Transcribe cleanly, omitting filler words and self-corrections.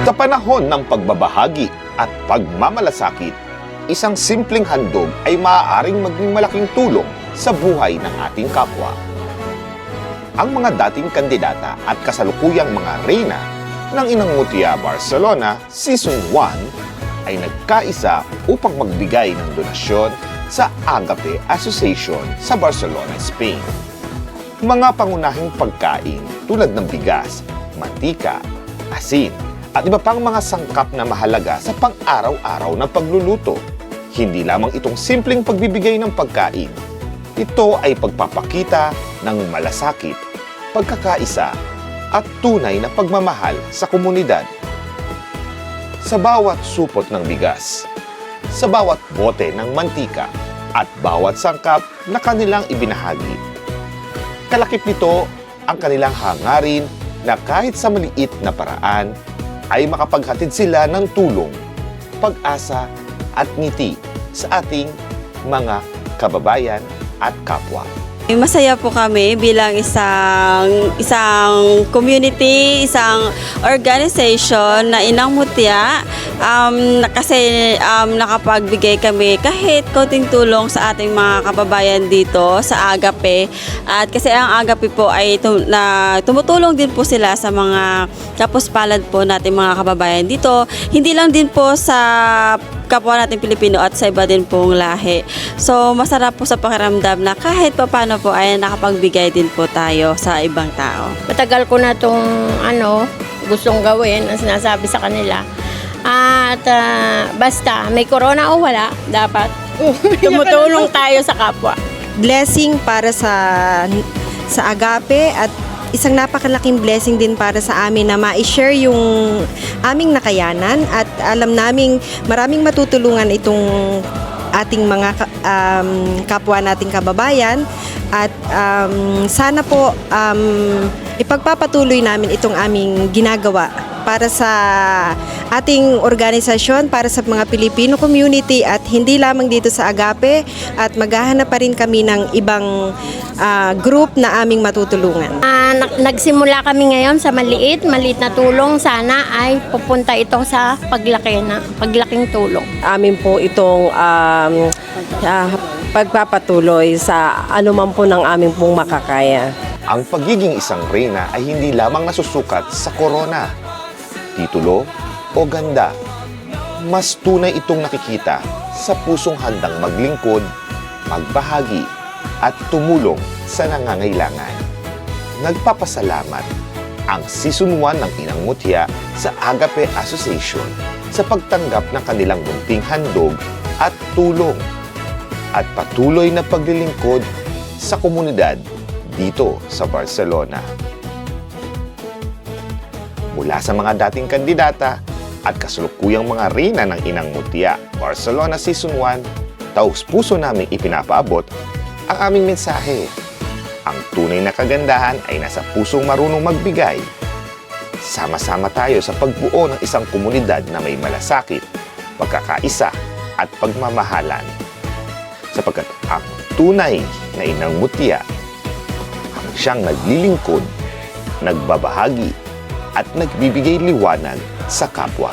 Sa panahon ng pagbabahagi at pagmamalasakit, isang simpleng handog ay maaaring maging malaking tulong sa buhay ng ating kapwa. Ang mga dating kandidata at kasalukuyang mga reyna ng Inang Mutya Barcelona Season 1 ay nagkaisa upang magbigay ng donasyon sa Agape Association sa Barcelona, Spain. Mga pangunahing pagkain tulad ng bigas, mantika, asin, at iba pang mga sangkap na mahalaga sa pang-araw-araw na pagluluto. Hindi lamang itong simpleng pagbibigay ng pagkain. Ito ay pagpapakita ng malasakit, pagkakaisa, at tunay na pagmamahal sa komunidad. Sa bawat supot ng bigas, sa bawat bote ng mantika, at bawat sangkap na kanilang ibinahagi, kalakip nito ang kanilang hangarin na kahit sa maliit na paraan ay makapaghatid sila ng tulong, pag-asa at ngiti sa ating mga kababayan at kapwa. Masaya po kami bilang isang community, isang organization na Inang Mutya kasi nakapagbigay kami kahit konting tulong sa ating mga kababayan dito sa Agape. At kasi ang Agape po ay tumutulong din po sila sa mga kapuspalad po nating mga kababayan dito. Hindi lang din po sa kapwa nating Pilipino at sa iba din pong lahi. So masarap po sa pakiramdam na kahit paano po ay nakapagbigay din po tayo sa ibang tao. Matagal ko na itong gustong gawin ang sinasabi sa kanila. At basta may corona o wala, dapat tumutulong tayo sa kapwa. Blessing para sa Agape at isang napakalaking blessing din para sa amin na ma-share yung aming nakayanan at alam naming maraming matutulungan itong ating mga kapwa nating kababayan at sana po ipagpapatuloy namin itong aming ginagawa para sa ating organisasyon, para sa mga Pilipino community at hindi lamang dito sa Agape at maghahanap pa rin kami ng ibang group na aming matutulungan. Nagsimula kami ngayon sa maliit na tulong. Sana ay pupunta ito sa paglaking tulong. Amin po itong pagpapatuloy sa anuman po ng aming pong makakaya. Ang pagiging isang reyna ay hindi lamang nasusukat sa korona, titulo o ganda. Mas tunay itong nakikita sa pusong handang maglingkod, magbahagi at tumulong sa nangangailangan. Nagpapasalamat ang Season 1 ng Inang Mutya sa Agape Association sa pagtanggap ng kanilang munting handog at tulong at patuloy na paglilingkod sa komunidad dito sa Barcelona. Mula sa mga dating kandidata at kasalukuyang mga reyna ng Inang Mutya Barcelona Season 1, taos-puso naming ipinapaabot ang aming mensahe. Ang tunay na kagandahan ay nasa pusong marunong magbigay. Sama-sama tayo sa pagbuo ng isang komunidad na may malasakit, pagkakaisa at pagmamahalan. Sapagkat ang tunay na Inang Mutya ang siyang naglilingkod, nagbabahagi at nagbibigay liwanag sa kapwa.